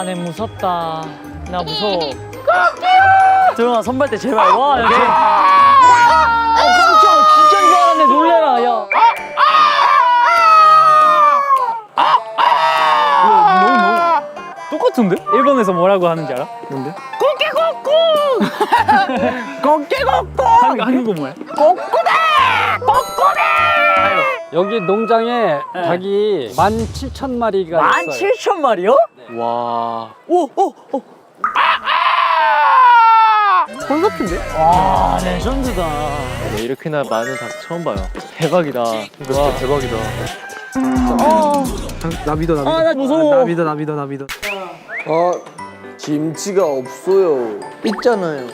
와, 내 무섭다. 나 무서워. 들어가 선발 때 제발. 와, 야, 깜짝 진짜 줄 알았네. 놀래라, 야. 너무 똑같은데? 일본에서 뭐라고 하는지 알아? 뭔데? 꼬끼꼬꼬! 하는 거 뭐야? 꼬꼬다! 꼬꼬다! 여기 농장에 닭이 17,000마리가 있어요. 17,000마리요? 네. 와. 오! 헐 같은데? 와, 레전드다. 네, 이렇게나 많은 닭 처음 봐요. 대박이다. 와, 대박이다. 나 믿어. 아, 나 무서워. 나 믿어. 김치가 없어요. 있잖아요.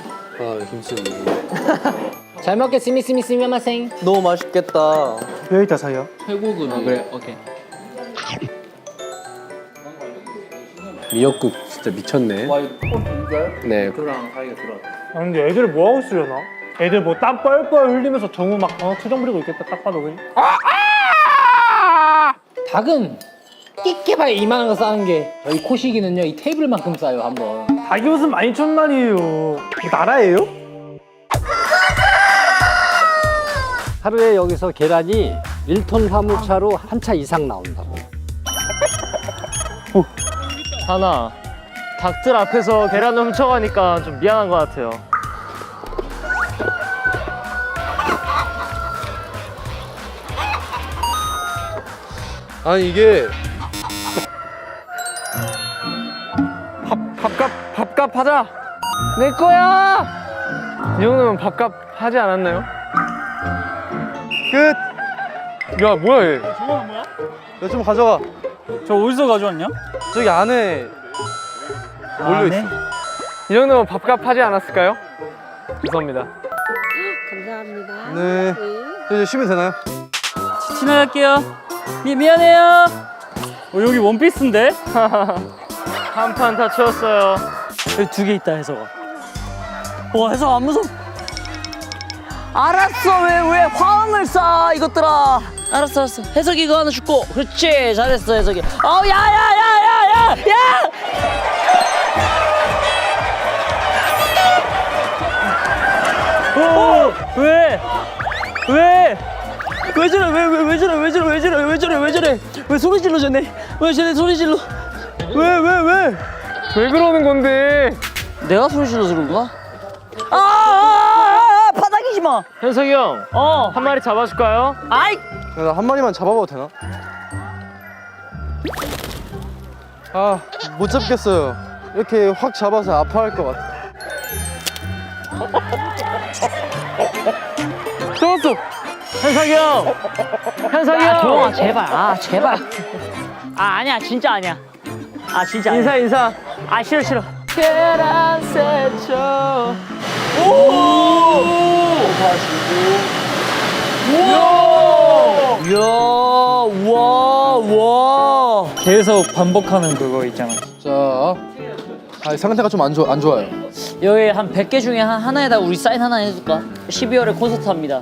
잘 먹겠습니다. 스미마생. 너무 맛있겠다. 여기 있다 사이야. 회고구나. 그래, 오케이. 미역국 진짜 미쳤네. 네. 아 근데 애들 뭐 하고 있으려나? 애들 뭐 땀 뻘뻘 흘리면서 정우 막 투정 부리고 있겠다 딱 봐도 그지? 닭은 끼깨봐야 이만한 거 싸는 게 저희 코시기는요 이 테이블만큼 싸요 한번. 닭이 무슨 12,000마리예요. 나라예요? 하루에 여기서 계란이 1톤 화물차로 한 차 이상 나온다고. 하나, 닭들 앞에서 계란을 훔쳐가니까 좀 미안한 것 같아요. 아니 이게 밥값 하자! 내 거야! 이 정도면 밥값 하지 않았나요? 끝. 야 뭐야 얘? 저거는 뭐야? 야 좀 가져가. 저 어디서 가져왔냐? 저기 안에 몰려 있어. 이 정도면 밥값 하지 않았을까요? 죄송합니다. 감사합니다. 네. 이제 쉬면 되나요? 지나갈게요. 미안해요. 여기 원피스인데? 한 판 다 채웠어요. 여기 2개 있다, 해서가. 와, 해서 안 무서워. 알았어, 왜 화음을 쏴, 이것들아. 알았어. 해석이 이거 하나 줄고. 그렇지, 잘했어, 해석이. 야! 오! 왜? 왜 저래? 왜 소리 질러졌네? 왜 쟤네 소리 질러? 왜 그러는 건데? 내가 소리 질러서 그런가? 바닥이지 마. 현석이 형, 한 마리 잡아줄까요? 아이, 야, 나 한 마리만 잡아봐도 되나? 아, 못 잡겠어요. 이렇게 확 잡아서 아파할 것 같아. 잡았어! 현석이 형! 조용아, 제발. 아니야, 진짜 아니야. 진짜 아니야. 인사. 싫어. 계란 세쳐. 이야, 우와. 계속 반복하는 그거 있잖아. 자, 상태가 좀 안 좋아요. 여기 한 100개 중에 하나에다 우리 사인 하나 해줄까? 12월에 콘서트 합니다.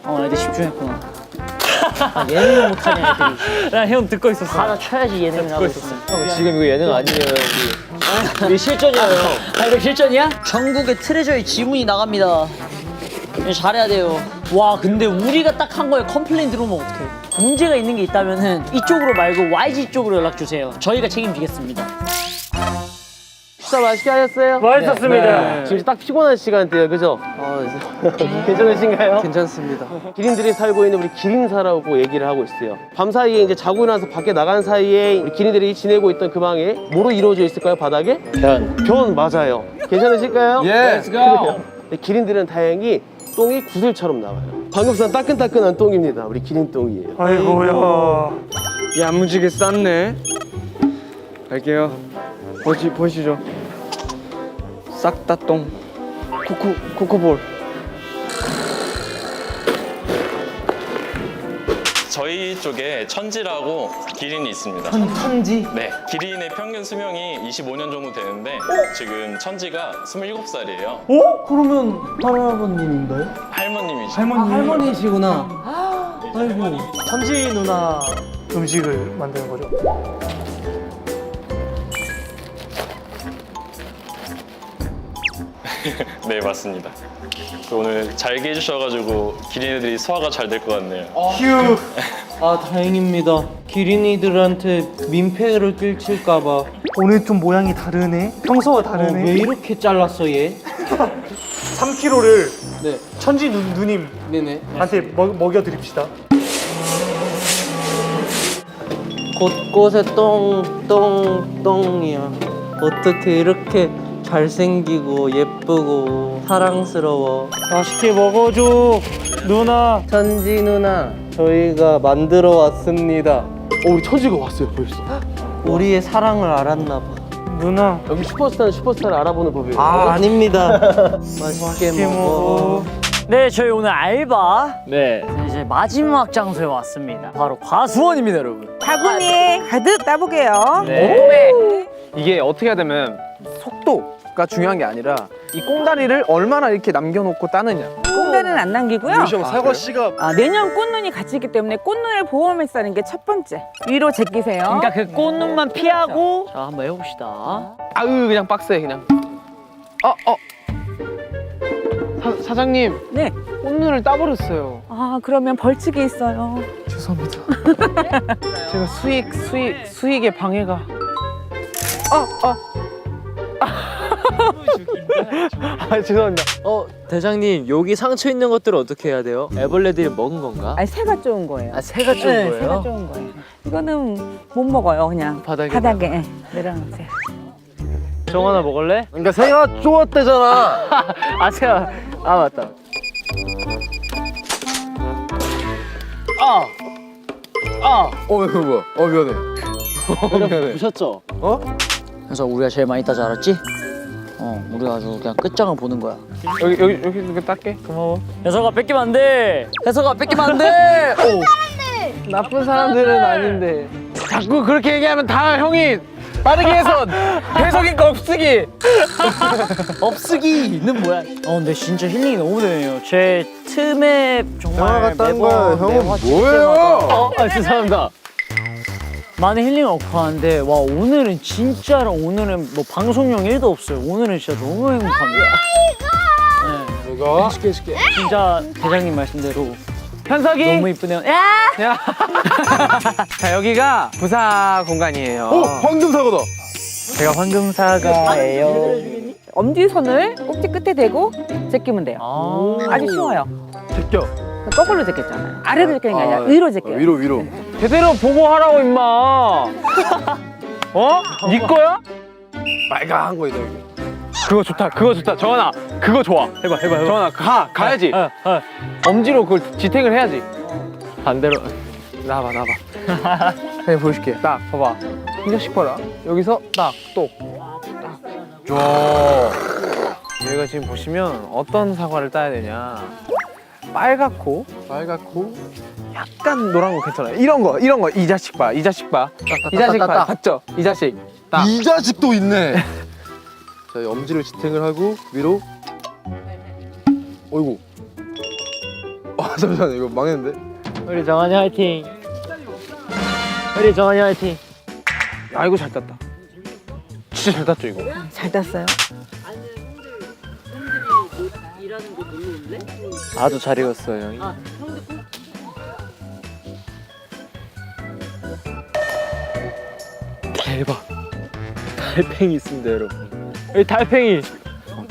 애들 집중했구나. 예능을 못하냐, 애들이. 나 형 듣고 있었어. 하나 쳐야지 예능을 하고 있었어. 지금 이거 예능 아니에요. 이게 실전이에요. 이거 실전이야? 전국에 트레저의 지문이 나갑니다. 잘해야 돼요. 와, 근데 우리가 딱 한 거에 컴플레인 들어오면 어떡해. 문제가 있는 게 있다면은 이쪽으로 말고 YG 쪽으로 연락 주세요. 저희가 책임지겠습니다. 식사 맛있게 하셨어요? 맛있었습니다. 지금 딱 피곤한 시간대예요, 그죠? 괜찮으신가요? 괜찮습니다. 기린들이 살고 있는 우리 기린사라고 얘기를 하고 있어요. 밤 사이에 이제 자고 나서 밖에 나간 사이에 우리 기린들이 지내고 있던 그 방에 뭐로 이루어져 있을까요? 바닥에? 변 맞아요. 괜찮으실까요? 예. 그래요. 기린들은 다행히 똥이 구슬처럼 나와요. 방금 산 따끈따끈한 똥입니다. 우리 기린 똥이에요. 아이고야. 야무지게 쌌네. 갈게요. 보시죠. 싹 다 똥. 코코볼. 저희 쪽에 천지라고 기린이 있습니다. 천지? 네, 기린의 평균 수명이 25년 정도 되는데 지금 천지가 27살이에요. 그러면 할아버님인가요? 할머님이시죠. 할머니시구나. 아이고. 천지 누나 음식을 만드는 거죠? 네, 맞습니다. 오늘 잘게 해주셔가지고 기린이들이 소화가 잘 될 것 같네요. 휴. 아 다행입니다. 기린이들한테 민폐를 끼칠까봐. 오늘 좀 모양이 다르네. 평소와 다르네. 왜 이렇게 잘랐어 얘? 3kg를 네. 천지 누님한테 네네. 먹여드립시다. 곳곳에 똥이야. 어떻게 이렇게 잘생기고 예쁘고 사랑스러워. 맛있게 먹어줘, 누나. 천지 누나, 저희가 만들어 왔습니다. 우리 천지가 왔어요 벌써. 우리의 사랑을 알았나 봐. 누나. 여기 슈퍼스타는 슈퍼스타를 알아보는 법이에요. 아 아닙니다. 맛있게 먹어. 네, 저희 오늘 알바 네. 이제 마지막 장소에 왔습니다. 바로 과수원입니다, 여러분. 바구니에 가득 따보게요. 네. 이게 어떻게 해야 되면 속도가 중요한 게 아니라 이 꽁다리를 얼마나 이렇게 남겨놓고 따느냐. 꽁다리는 안 남기고요. 사과 씨가 내년 꽃눈이 같이 있기 때문에 꽃눈을 보호하면서 싸는 게 첫 번째. 위로 제끼세요. 그러니까 그 꽃눈만 피하고 자, 한번 해봅시다. 아유 그냥 빡세 그냥. 사장님. 네. 꽃눈을 따버렸어요. 아 그러면 벌칙이 있어요. 죄송합니다. 제가 수익에 방해가. 아 죄송합니다. 대장님 여기 상처 있는 것들을 어떻게 해야 돼요? 애벌레들이 먹은 건가? 아니 새가 좋은 거예요. 아 새가 좋은 네, 거예요? 새가 좋은 거예요. 이거는 못 먹어요. 그냥 바닥에 내려놓으세요. 정원아 먹을래? 그러니까 새가 좋았대잖아. 아 새가 아 맞다. 이거 뭐야? 미안해. 미안해. 부셨죠? 그래서 우리가 제일 많이 따지 알았지? 우리가 아주 그냥 끝장을 보는 거야. 여기 이거 닦게. 고마워. 혜서가 뺏기면 안 돼. 혜서가 뺏기면 안 돼. 나쁜 사람들은 아닌데. 자꾸 그렇게 얘기하면 다 형이 빠르게 해서 배석이니까 없으기. 없으기는 뭐야? 근데 진짜 힐링이 너무 되네요. 제 틈에 정말 영화 같다는 거야. 형은 매화 찍을 뭐예요? 때마다 죄송합니다. 많은 힐링을 얻고 하는데 와 오늘은 진짜로 오늘은 뭐 방송용 1도 없어요. 오늘은 진짜 너무 행복합니다. 누가? 진짜 대장님 말씀대로 현석이. 너무 이쁘네요. 야! 자 여기가 부사 공간이에요. 황금 사과다. 제가 황금사과예요. 엄지손을 꼭지 끝에 대고 제끼면 돼요. 아주 쉬워요. 제껴. 거꾸로 제꼈잖아요. 아래로 제끼는 게 아니라 위로 제껴요. 위로. 제대로 보고 하라고 임마. 네 거야? 빨간 거 이거. 그거 좋다. 정한아, 그거 좋아. 해봐. 정한아, 가야지. 엄지로 그걸 지탱을 해야지. 반대로. 나와봐. 그냥 보여줄게. 딱 봐봐. 한 장씩 봐라. 여기서 딱, 똑. 여기가 지금 보시면 어떤 사과를 따야 되냐. 빨갛고 약간 노란 거 괜찮아요. 이런 거 이 자식 봐. 이 자식 봐. 봤죠? 이 자식. 딱. 이 자식도 있네. 자, 엄지를 지탱을 하고 위로. 어이구. 잠시만 이거 망했는데. 우리 정한이 화이팅. 우리 정한이 화이팅. 야 이거 잘 땄다. 진짜 잘 땄죠 이거. 잘 땄어요. 아주 잘 익었어요 형이. 대박. 달팽이 있습니다 여러분. 여기 달팽이.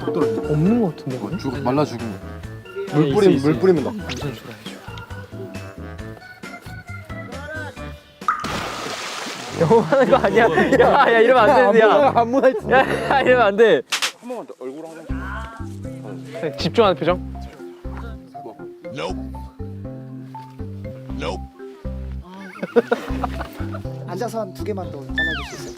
없는 거 같은데. 말라 죽으면. 물 뿌리면 나. 너무하는 거 아니야? 야 이러면 안 되는데 야. 안무나 있지. 야 이러면 안 돼. 집중하는 표정. 앉아서 한 2개만 더 잘라줄 수 있어요?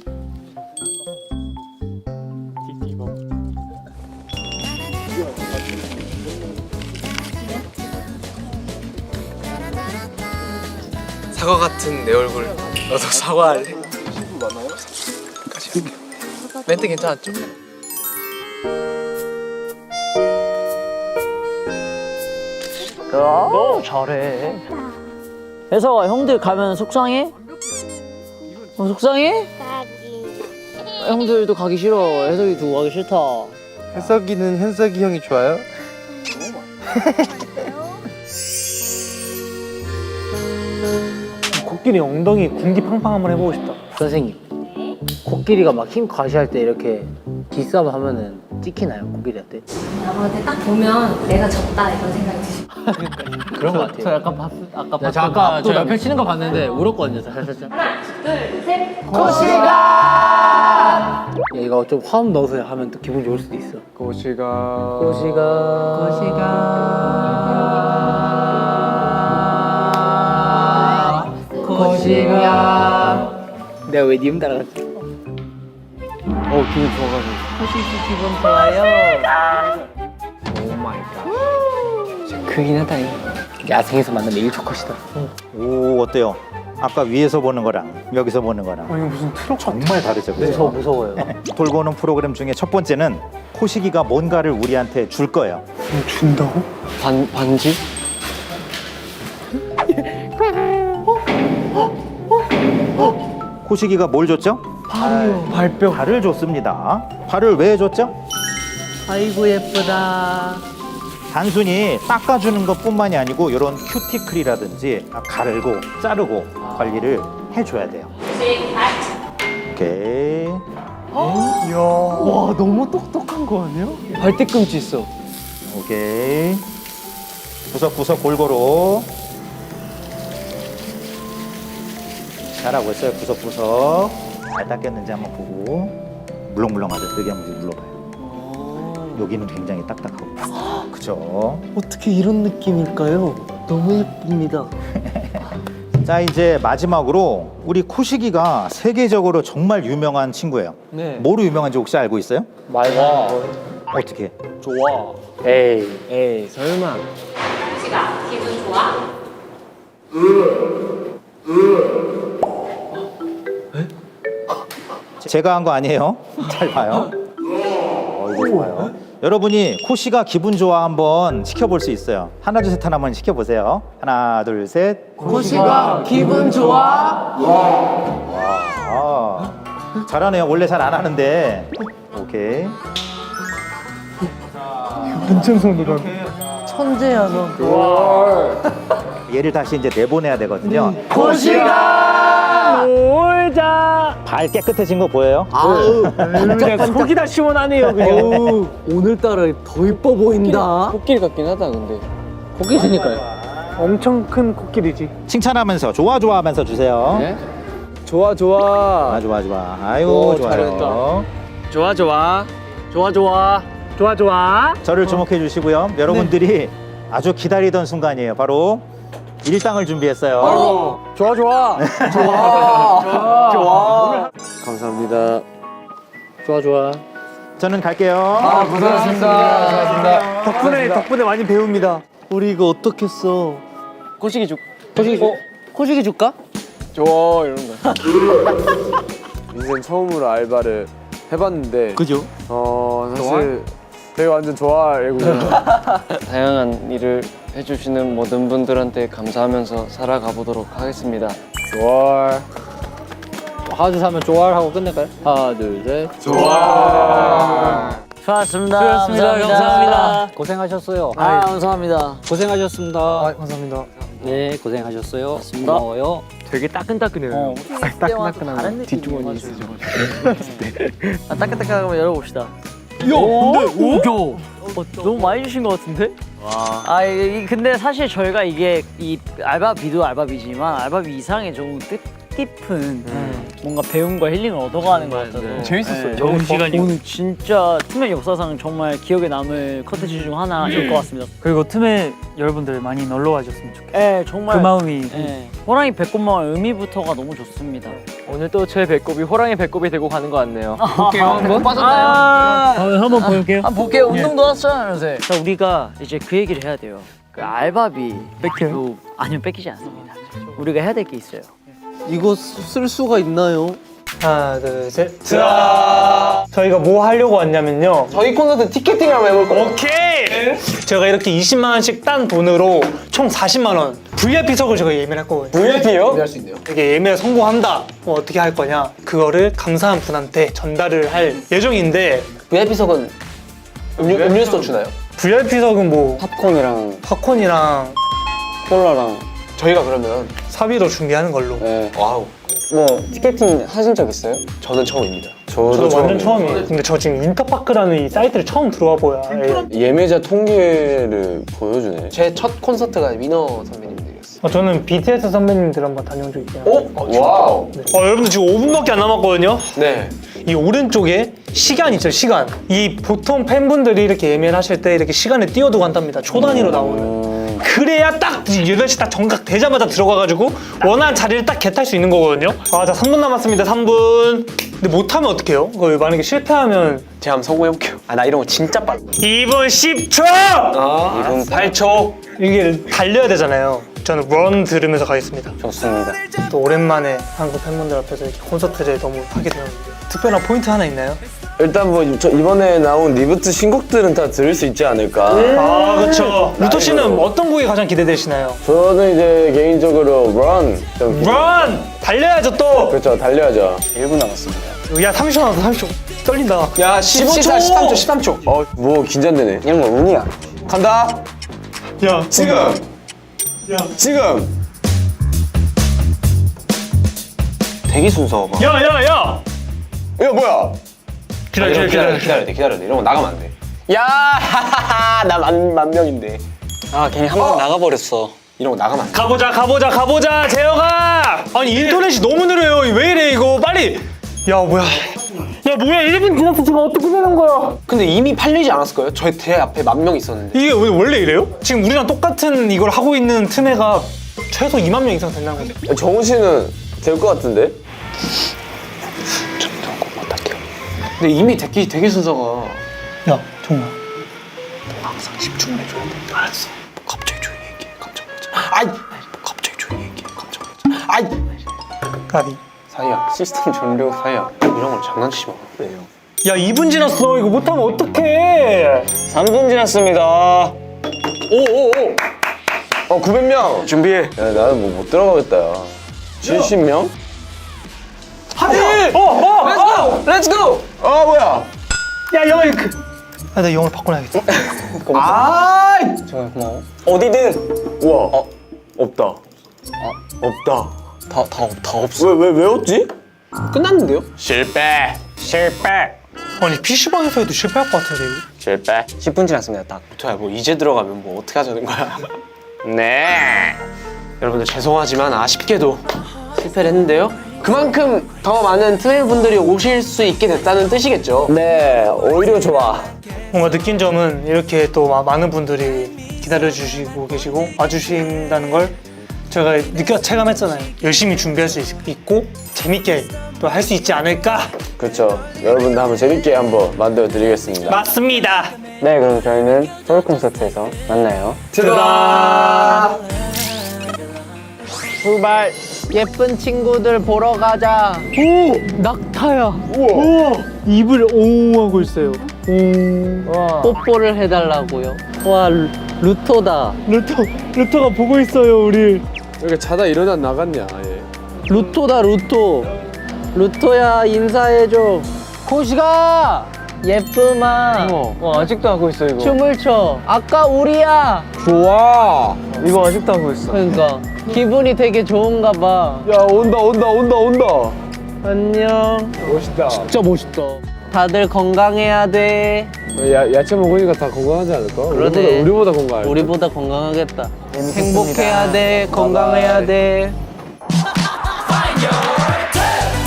사과 같은 내 얼굴. 너도 사과할래? 멘트 괜찮았죠? 잘해. 혜서가 형들 가면 속상해? 속상해? 형들도 가기 싫어. 혜석이 두고 가기 싫다. 현석이는 현석이 형이 좋아요? 코끼리 엉덩이 군기 팡팡 한번 해보고 싶다. 선생님, 코끼리가 막 힘 과시할 때 이렇게 기싸움 하면은 찍히나요, 코끼리한테? 근데 딱 보면 내가 졌다 이런 생각이 드시고. 그런 것 같아요. 저 약간 아까 또 옆에 치는 거 봤는데 울었거든요, 살짝. 하나, 둘, 셋. 코시가! 얘가 좀 화음 넣어서 하면 또 기분 좋을 수도 있어. 고시가 코시가. 내가 왜 니음 따라갔지? 기분 좋아가지고. 코시기 기분 좋아요. 오 마이 갓. 크긴 하다니. 야생에서 만나면 일초컷이다. 오 어때요? 아까 위에서 보는 거랑 여기서 보는 거랑 아니 무슨 트럭 같아. 정말 다르죠, 그죠? 무서워요. 돌고 오는 프로그램 중에 첫 번째는 코시기가 뭔가를 우리한테 줄 거예요. 준다고? 반지? 코시기가 뭘 줬죠? 발뼈. 발을 줬습니다. 발을 왜 줬죠? 아이고 예쁘다. 단순히 닦아주는 것뿐만이 아니고 이런 큐티클이라든지 가르고 자르고 관리를 해줘야 돼요. 오케이. 이야. 와, 너무 똑똑한 거 아니야? 발뒤꿈치 있어. 오케이. 구석구석 골고루. 잘하고 있어요. 구석구석. 잘 닦였는지 한번 보고 물렁물렁하죠. 여기 한번 눌러봐요. 여기는 굉장히 딱딱하고. 그죠? 어떻게 이런 느낌일까요? 너무 예쁩니다. 자, 이제 마지막으로 우리 코시기가 세계적으로 정말 유명한 친구예요. 네. 뭐로 유명한지 혹시 알고 있어요? 말과 어떻게? 좋아. 에이, 설마. 코시가 기분 좋아? 제가 한 거 아니에요? 잘 봐요. 이거 좋아요. 여러분이 코시가 기분 좋아 한번 시켜볼 수 있어요. 하나 둘 셋 한번 시켜보세요. 하나 둘 셋. 고시가 기분 좋아? 와, 잘하네요. 원래 잘 안 하는데. 오케이. 문천성 누나. 천재야 너. 얘를 다시 이제 내보내야 되거든요. 코시가 놀자. 발 깨끗해진 거 보여요? 그냥 속이 다 시원하네요 그냥. 오늘따라 더 이뻐 보인다. 코끼리 같긴 하다, 근데. 코끼리니까요. 엄청 큰 코끼리지. 칭찬하면서 좋아 좋아 하면서 주세요. 네? 좋아, 좋아. 좋아 좋아. 아이고 좋아요. 잘했다. 좋아 좋아. 좋아 좋아. 좋아 좋아. 저를 주목해 주시고요. 여러분들이 아주 기다리던 순간이에요. 바로 일당을 준비했어요. 좋아, 좋아. 좋아. 좋아. 감사합니다. 좋아 좋아. 저는 갈게요. 고생하셨습니다. 덕분에 많이 배웁니다. 우리 이거 어떻게 써? 코시기 줄. 코시기 줄까? 좋아, 이런 거. 인생 처음으로 알바를 해봤는데. 그죠? 사실 되게 완전 좋아하고. 다양한 일을 해주시는 모든 분들한테 감사하면서 살아가 보도록 하겠습니다. 좋아. 하나 둘 셋 하면 좋아 하고 끝낼까요? 하나 둘 셋. 수고하셨습니다. 감사합니다. 고생하셨어요. 감사합니다. 고생하셨습니다. 감사합니다. 네, 고생하셨어요. 고마워요. 되게 따끈따끈해요. 따끈따끈한 다른 뒷주머니 있으셔. 따끈따끈하면 열어봅시다. 너무 많이 주신 것 같은데? 근데 사실 저희가 이게 이 알바비도 알바비지만 알바비 이상의 좀 뜻깊은 뭔가 배움과 힐링을 얻어가는 것 같아서 재밌었어요. 좋은 시간이고 오늘 진짜 투명 역사상 정말 기억에 남을 컨텐츠 중 하나일 것 같습니다. 그리고 틈에 여러분들 많이 놀러 와줬으면 좋겠어요. 네, 정말 그 마음이. 호랑이 배꼽마을 의미부터가 너무 좋습니다. 오늘 또 제 배꼽이 호랑이 배꼽이 되고 가는 것 같네요. 볼게요 한번. 한번 볼게요. 한번 볼게요. 운동도 하셨잖아요, 요새. 자, 우리가 이제 그 얘기를 해야 돼요. 그 알바비 뺏겨요? 아니면 뺏기지 않습니다. 우리가 해야 될 게 있어요. 이거 쓸 수가 있나요? 하나 둘 셋. 저희가 뭐 하려고 왔냐면요. 저희 콘서트 티켓팅을 한번 해볼 거예요. 오케이. 제가 이렇게 20만 원씩 딴 돈으로 총 40만 원 VIP석을 제가 예매를 했거든요. VIP요? 할 수 있네요. 이게 예매 성공한다. 뭐 어떻게 할 거냐? 그거를 감사한 분한테 전달을 할 예정인데 VIP석은 음료수 주나요? VIP석은 뭐 팝콘이랑 팝콘이랑 콜라랑 저희가 그러면 사비로 준비하는 걸로. 네. 와우. 뭐 티켓팅 하신 적 있어요? 저는 처음입니다. 저도 완전 처음이에요. 근데 저 지금 인터파크라는 이 사이트를 처음 들어와 보야. 예매자 통계를 보여주네. 제 첫 콘서트가 위너 선배님들이었어요. 저는 BTS 선배님들 한번 다녀온 적 있어요. 와우. 여러분들 지금 5분밖에 안 남았거든요. 네. 이 오른쪽에 시간 있죠, 시간. 이 보통 팬분들이 이렇게 예매를 하실 때 이렇게 시간을 띄워두고 한답니다. 초 단위로 나오는. 그래야 딱 8시 딱 정각 되자마자 들어가가지고 원하는 자리를 딱 겟할 수 있는 거거든요. 자, 3분 남았습니다, 3분. 근데 못하면 어떡해요? 그거 만약에 실패하면 제가 한번 성공해볼게요. 나 이런 거 진짜 빨라. 2분 10초! 2분 8초. 이게 달려야 되잖아요. 저는 런 들으면서 가겠습니다. 좋습니다. 또 오랜만에 한국 팬분들 앞에서 이렇게 콘서트를 너무 하게 되었는데 특별한 포인트 하나 있나요? 일단 뭐 이번에 나온 리부트 신곡들은 다 들을 수 있지 않을까. 아, 그렇죠. 루토 씨는 어떤 곡이 가장 기대되시나요? 저는 이제 개인적으로 Run. 런! 달려야죠 또! 그렇죠, 달려야죠. 1분 남았습니다. 야, 30초 남았어, 30초. 떨린다. 야, 15초. 13초. 뭐 긴장되네. 그냥 뭐 운이야. 간다. 야, 지금. 대기 순서가. 야! 이거 뭐야? 기다려. 기다려야 돼. 이런 거 나가면 안 돼. 야, 나 만 명인데. 아 괜히 한 번 나가버렸어. 이런 거 나가면 안 돼. 가보자, 재혁아! 아니, 인터넷이 너무 느려요. 왜 이래, 이거. 빨리! 야, 뭐야. 야, 뭐야, 1분 지났어. 지금 어떻게 되는 거야? 근데 이미 팔리지 않았을까요? 저희 제 앞에 10,000명 있었는데. 이게 원래 이래요? 지금 우리랑 똑같은 이걸 하고 있는 틈에가 최소 2만 명 이상 된다는 거죠. 정우 씨는 될 것 같은데? 근데 이미 대기 순서가. 야, 정말. 항상 집중을 해줘야 돼. 알았어. 갑자기 조용히 얘기해. 깜짝 놀랐잖아. 아이! 갑자기 조용히 얘기해. 깜짝 놀랐잖아. 아이! 까비. 사이야. 시스템 종료 사이야. 이런 걸 장난치지 마. 왜요? 야, 2분 지났어. 이거 못하면 어떡해. 3분 지났습니다. 오오오! 900명. 준비해. 야, 나는 뭐 못 들어가겠다. 야. 70명? 하늘! 렛츠고! 아 뭐야? 야, 영어 이렇게. 아, 나 영어를 바꿔놔야겠다. 아! 정말 고마워. 어디든. 우와. 없다. 없다. 다 없어. 왜 없지? 끝났는데요? 실패. 아니, PC방에서 해도 실패할 것 같은데, 이거. 실패. 10분 지났습니다. 딱. 부터야, 뭐 이제 들어가면 뭐 어떻게 하자는 거야? 네. 여러분들 죄송하지만 아쉽게도 실패를 했는데요. 그만큼 더 많은 트레이분들이 오실 수 있게 됐다는 뜻이겠죠. 네. 오히려 좋아. 뭔가 느낀 점은 이렇게 또 많은 분들이 기다려주시고 계시고 와주신다는 걸 제가 체감했잖아요. 열심히 준비할 수 있고 재밌게 또 할 수 있지 않을까? 그렇죠. 여러분들 한번 재밌게 한번 만들어 드리겠습니다. 맞습니다. 네, 그럼 저희는 서울 콘서트에서 만나요. 들어가. 출발. 예쁜 친구들 보러 가자. 오! 낙타야. 우와, 입을 오 하고 있어요. 뽀뽀를 해달라고요. 와, 루토다. 루터가 보고 있어요, 우리. 이렇게 자다 일어나 나갔냐 아예. 루토다, 루토. 루토야, 인사해줘. 코시가! 예쁨아. 와, 아직도 하고 있어, 이거. 춤을 춰. 아까 우리야. 좋아. 이거 아직도 하고 있어. 그러니까 기분이 되게 좋은가 봐. 야 온다. 안녕. 멋있다. 진짜 멋있다. 다들 건강해야 돼. 야채 먹으니까 다 건강하지 않을까? 그러네. 우리보다 건강해. 우리보다 건강하겠다. 행복해야 돼. 건강해야 돼.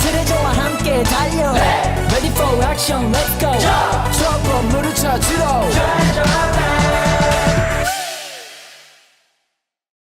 트레저와 함께 달려 Ready for action, let's go 트러블 물을 찾으러